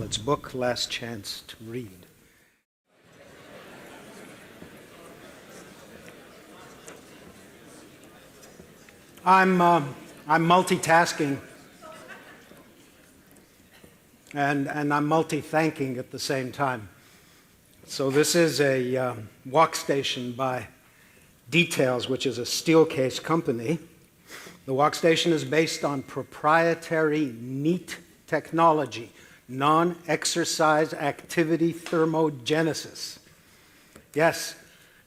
its book, Last Chance to Read. I'm multitasking, and I'm multi-thanking at the same time. So this is a walk station by Details, which is a Steelcase company. The walk station is based on proprietary NEAT technology, non-exercise activity thermogenesis. Yes,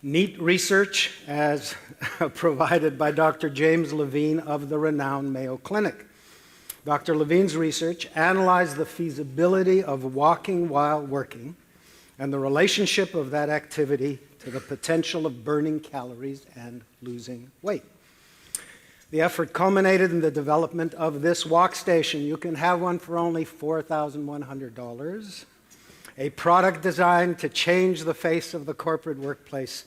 NEAT research as provided by Dr. James Levine of the renowned Mayo Clinic. Dr. Levine's research analyzed the feasibility of walking while working and the relationship of that activity to the potential of burning calories and losing weight. The effort culminated in the development of this walk station. You can have one for only $4,100. A product designed to change the face of the corporate workplace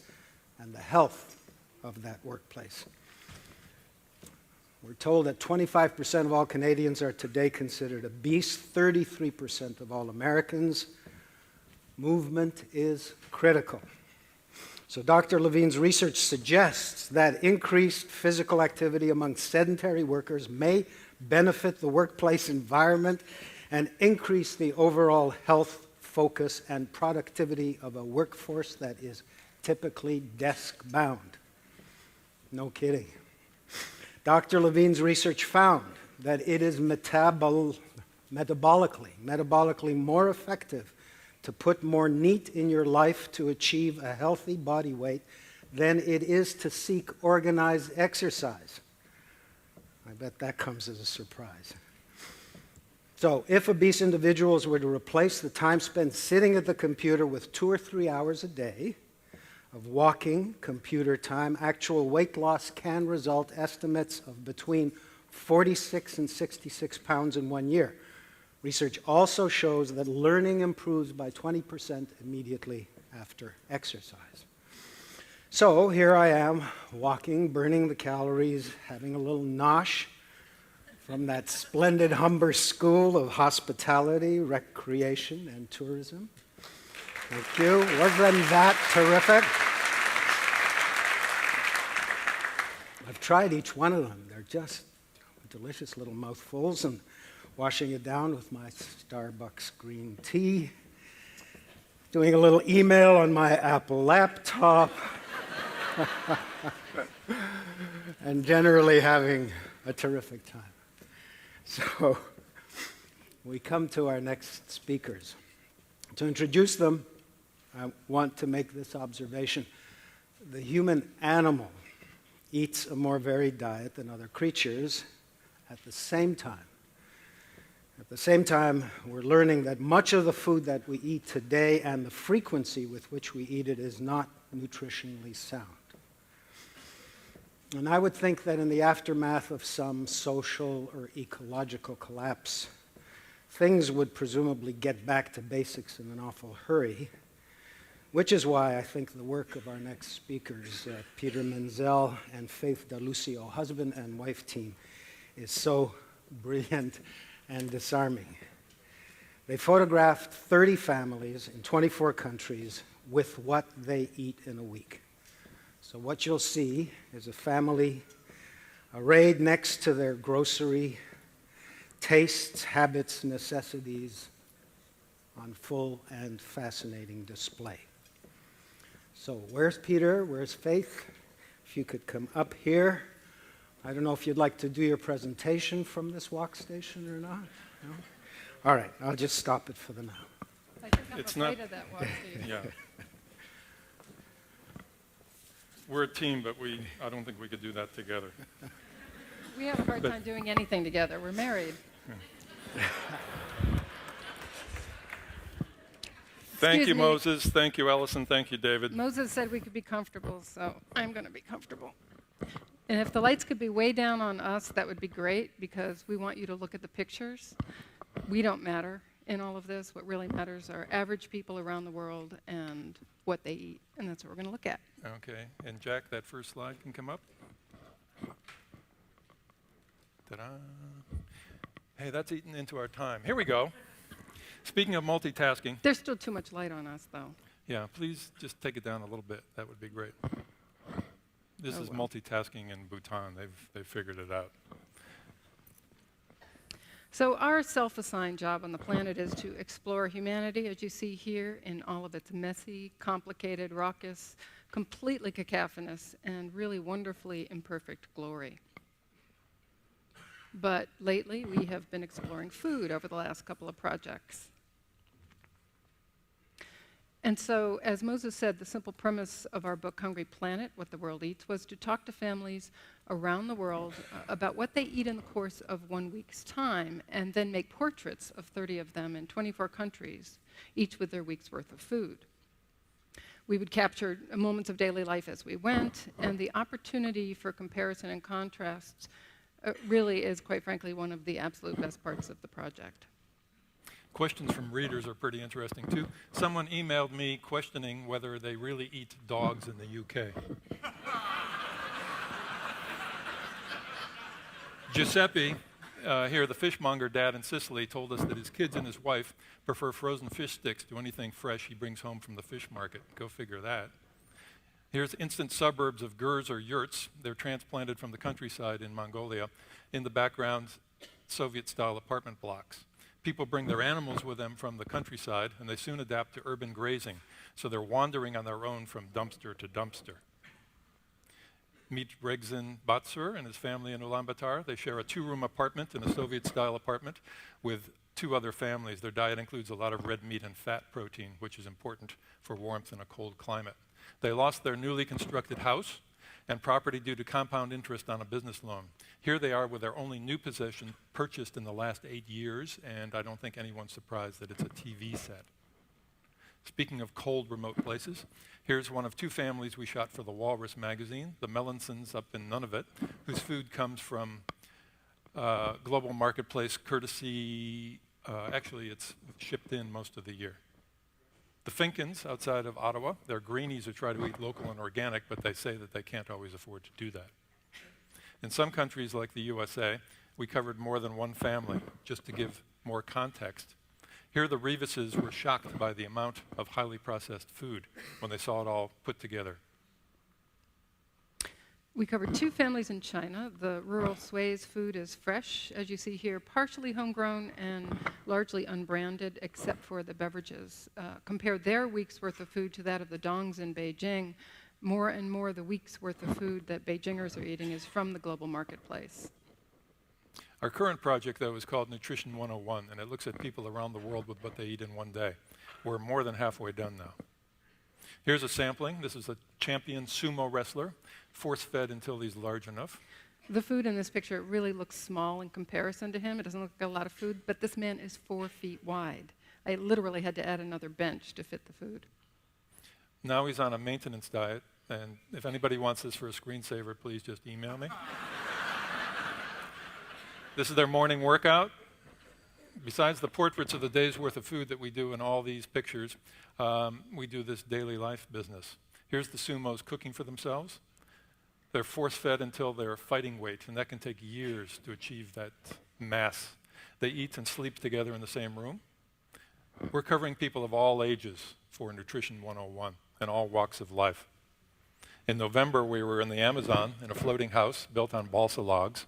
and the health of that workplace. We're told that 25% of all Canadians are today considered obese, 33% of all Americans. Movement is critical. So Dr. Levine's research suggests that increased physical activity among sedentary workers may benefit the workplace environment and increase the overall health, focus, and productivity of a workforce that is typically desk-bound. No kidding. Dr. Levine's research found that it is metabolically more effective to put more NEAT in your life to achieve a healthy body weight than it is to seek organized exercise. I bet that comes as a surprise. So if obese individuals were to replace the time spent sitting at the computer with 2 or 3 hours a day of walking computer time, actual weight loss can result estimates of between 46 and 66 pounds in 1 year. Research also shows that learning improves by 20% immediately after exercise. So here I am, walking, burning the calories, having a little nosh from that splendid Humber School of Hospitality, Recreation, and Tourism. Thank you. Wasn't that terrific? I've tried each one of them. They're just delicious little mouthfuls, and washing it down with my Starbucks green tea, doing a little email on my Apple laptop, and generally having a terrific time. So we come to our next speakers. To introduce them, I want to make this observation. The human animal eats a more varied diet than other creatures at the same time. At the same time, we're learning that much of the food that we eat today and the frequency with which we eat it is not nutritionally sound. And I would think that in the aftermath of some social or ecological collapse, things would presumably get back to basics in an awful hurry, which is why I think the work of our next speakers, Peter Menzel and Faith D'Alusio, husband and wife team, is so brilliant and disarming. They photographed 30 families in 24 countries with what they eat in a week. So what you'll see is a family arrayed next to their grocery tastes, habits, necessities on full and fascinating display. So where's Peter? Where's Faith? If you could come up here. I don't know if you'd like to do your presentation from this walk station or not. No? All right, I'll just stop it for the now. I think I'm afraid of that walk station. Yeah. We're a team, but I don't think we could do that together. We have a hard time doing anything together. We're married. Thank you, Moses. Thank you, Ellison. Thank you, David. Moses said we could be comfortable, so I'm going to be comfortable. And if the lights could be way down on us, that would be great, because we want you to look at the pictures. We don't matter in all of this. What really matters are average people around the world and what they eat, and that's what we're going to look at. Okay. And Jack, that first slide can come up. Ta-da. Hey, that's eaten into our time. Here we go. Speaking of multitasking, There's still too much light on us, though. yeah, please just take it down a little bit. That would be great. This is well. multitasking in Bhutan. They've figured it out. So our self-assigned job on the planet is to explore humanity, as you see here, in all of its messy, complicated, raucous, completely cacophonous, and really wonderfully imperfect glory. But lately, we have been exploring food over the last couple of projects. And so, as Moses said, the simple premise of our book, Hungry Planet, What the World Eats, was to talk to families around the world about what they eat in the course of 1 week's time, and then make portraits of 30 of them in 24 countries, each with their week's worth of food. We would capture moments of daily life as we went, and the opportunity for comparison and contrasts really is, quite frankly, one of the absolute best parts of the project. Questions from readers are pretty interesting, too. Someone emailed me questioning whether they really eat dogs in the UK. Giuseppe, here, the fishmonger dad in Sicily, told us that his kids and his wife prefer frozen fish sticks to anything fresh he brings home from the fish market. Go figure that. Here's instant suburbs of gurs or yurts. They're transplanted from the countryside in Mongolia. In the background, Soviet-style apartment blocks. People bring their animals with them from the countryside, and they soon adapt to urban grazing, so they're wandering on their own from dumpster to dumpster. Meet Regzin Batsur and his family in Ulaanbaatar. They share a 2-room apartment and a Soviet-style apartment with 2 other families. Their diet includes a lot of red meat and fat protein, which is important for warmth in a cold climate. They lost their newly constructed house and property due to compound interest on a business loan. Here they are with their only new possession purchased in the last 8 years, and I don't think anyone's surprised that it's a TV set. Speaking of cold, remote places, here's one of 2 families we shot for the Walrus magazine, the Melansons up in Nunavut, whose food comes from global marketplace courtesy, actually it's shipped in most of the year. The Finkins outside of Ottawa, they're greenies who try to eat local and organic, but they say that they can't always afford to do that. In some countries like the USA, we covered more than 1 family, just to give more context. Here the Reeveses were shocked by the amount of highly processed food when they saw it all put together. We covered 2 families in China. The rural Sui's food is fresh, as you see here, partially homegrown and largely unbranded, except for the beverages. Compare their week's worth of food to that of the Dongs in Beijing. More and more the week's worth of food that Beijingers are eating is from the global marketplace. Our current project, though, is called Nutrition 101, and it looks at people around the world with what they eat in one day. We're more than halfway done now. Here's a sampling. This is a champion sumo wrestler, force-fed until he's large enough. The food in this picture really looks small in comparison to him. It doesn't look like a lot of food, but this man is 4 feet wide. I literally had to add another bench to fit the food. Now he's on a maintenance diet, and if anybody wants this for a screensaver, please just email me. This is their morning workout. Besides the portraits of the day's worth of food that we do in all these pictures, we do this daily life business. Here's the sumos cooking for themselves. They're force-fed until they're fighting weight, and that can take years to achieve that mass. They eat and sleep together in the same room. We're covering people of all ages for Nutrition 101 and all walks of life. In November, we were in the Amazon in a floating house built on balsa logs.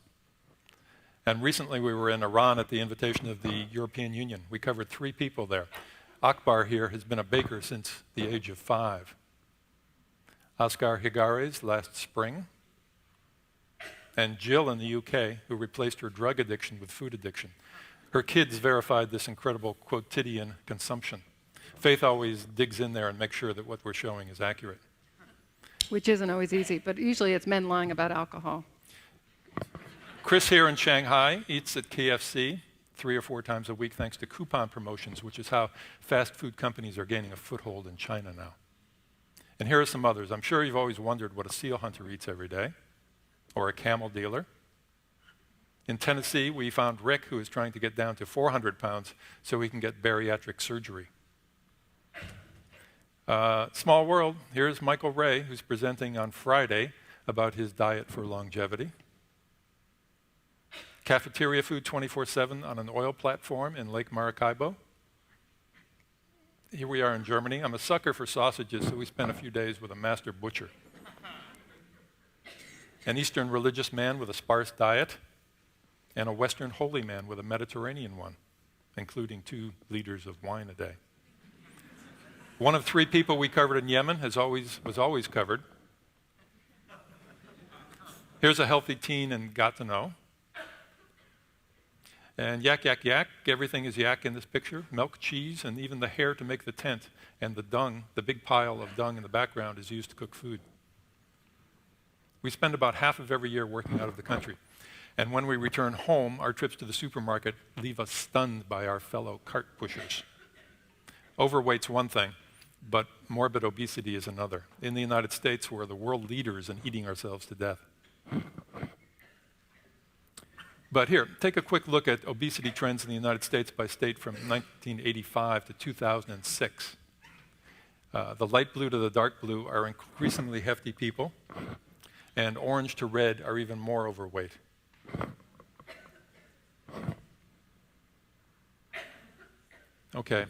And recently we were in Iran at the invitation of the European Union. We covered 3 people there. Akbar here has been a baker since the age of 5. Oscar Higares last spring. And Jill in the UK, who replaced her drug addiction with food addiction. Her kids verified this incredible quotidian consumption. Faith always digs in there and makes sure that what we're showing is accurate. Which isn't always easy, but usually it's men lying about alcohol. Chris here in Shanghai eats at KFC 3 or 4 times a week thanks to coupon promotions, which is how fast food companies are gaining a foothold in China now. And here are some others. I'm sure you've always wondered what a seal hunter eats every day, or a camel dealer. In Tennessee, we found Rick, who is trying to get down to 400 pounds so he can get bariatric surgery. Small world. Here's Michael Ray, who's presenting on Friday about his diet for longevity. Cafeteria food 24/7 on an oil platform in Lake Maracaibo. here we are in Germany. I'm a sucker for sausages, so we spent a few days with a master butcher. An Eastern religious man with a sparse diet, and a Western holy man with a Mediterranean one, including 2 liters of wine a day. One of 3 people we covered in Yemen was always covered. Here's a healthy teen in Gatineau. And yak, yak, yak, everything is yak in this picture. Milk, cheese, and even the hair to make the tent. And the dung, the big pile of dung in the background, is used to cook food. We spend about half of every year working out of the country. And when we return home, our trips to the supermarket leave us stunned by our fellow cart pushers. Overweight's one thing, but morbid obesity is another. In the United States, we're the world leaders in eating ourselves to death. But here, take a quick look at obesity trends in the United States by state from 1985 to 2006. The light blue to the dark blue are increasingly hefty people, and orange to red are even more overweight. Okay,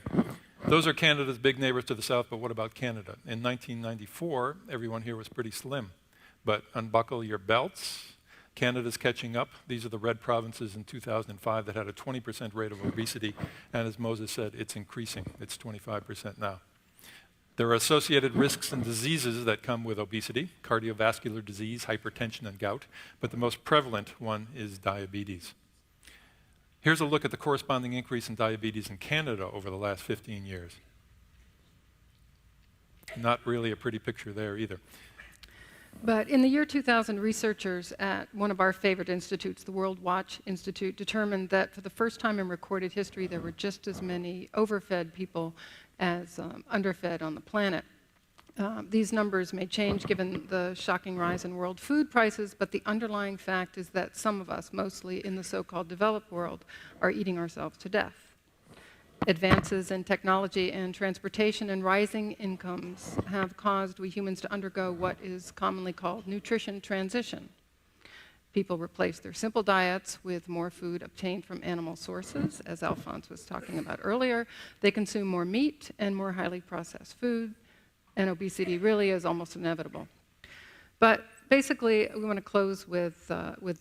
those are Canada's big neighbors to the south, but what about Canada? In 1994, everyone here was pretty slim, but unbuckle your belts. Canada's catching up. These are the red provinces in 2005 that had a 20% rate of obesity, and as Moses said, it's increasing. It's 25% now. There are associated risks and diseases that come with obesity: cardiovascular disease, hypertension, and gout, but the most prevalent one is diabetes. Here's a look at the corresponding increase in diabetes in Canada over the last 15 years. Not really a pretty picture there either. But in the year 2000, researchers at one of our favorite institutes, the World Watch Institute, determined that for the first time in recorded history, there were just as many overfed people as underfed on the planet. These numbers may change given the shocking rise in world food prices, but the underlying fact is that some of us, mostly in the so-called developed world, are eating ourselves to death. Advances in technology and transportation and rising incomes have caused we humans to undergo what is commonly called nutrition transition. People replace their simple diets with more food obtained from animal sources, as Alphonse was talking about earlier. They consume more meat and more highly processed food, and obesity really is almost inevitable. But basically, we want to close with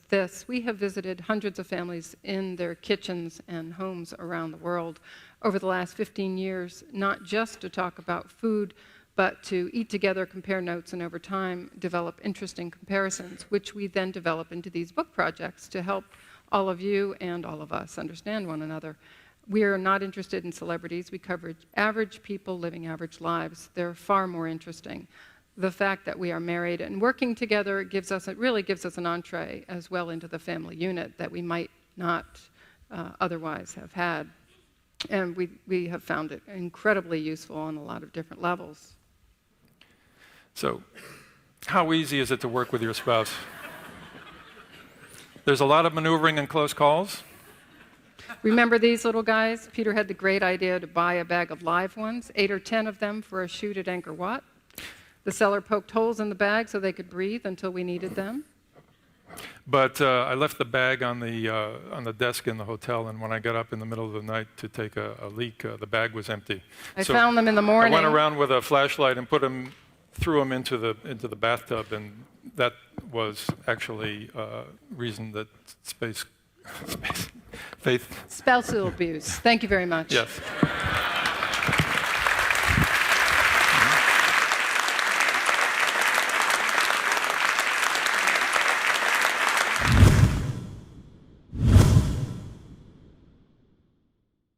this. We have visited hundreds of families in their kitchens and homes around the world over the last 15 years, not just to talk about food, but to eat together, compare notes, and over time develop interesting comparisons, which we then develop into these book projects to help all of you and all of us understand one another. We are not interested in celebrities. We cover average people living average lives. They're far more interesting. The fact that we are married and working together really gives us an entree as well into the family unit that we might not otherwise have had. And we have found it incredibly useful on a lot of different levels. So, how easy is it to work with your spouse? There's a lot of maneuvering and close calls. Remember these little guys? Peter had the great idea to buy a bag of live ones, 8 or 10 of them for a shoot at Angkor Wat. The seller poked holes in the bag so they could breathe until we needed them. But I left the bag on the desk in the hotel, and when I got up in the middle of the night to take a leak, the bag was empty. I found them in the morning. I went around with a flashlight and threw them into the bathtub, and that was actually reason that Faith. Spousal abuse. Thank you very much. Yes.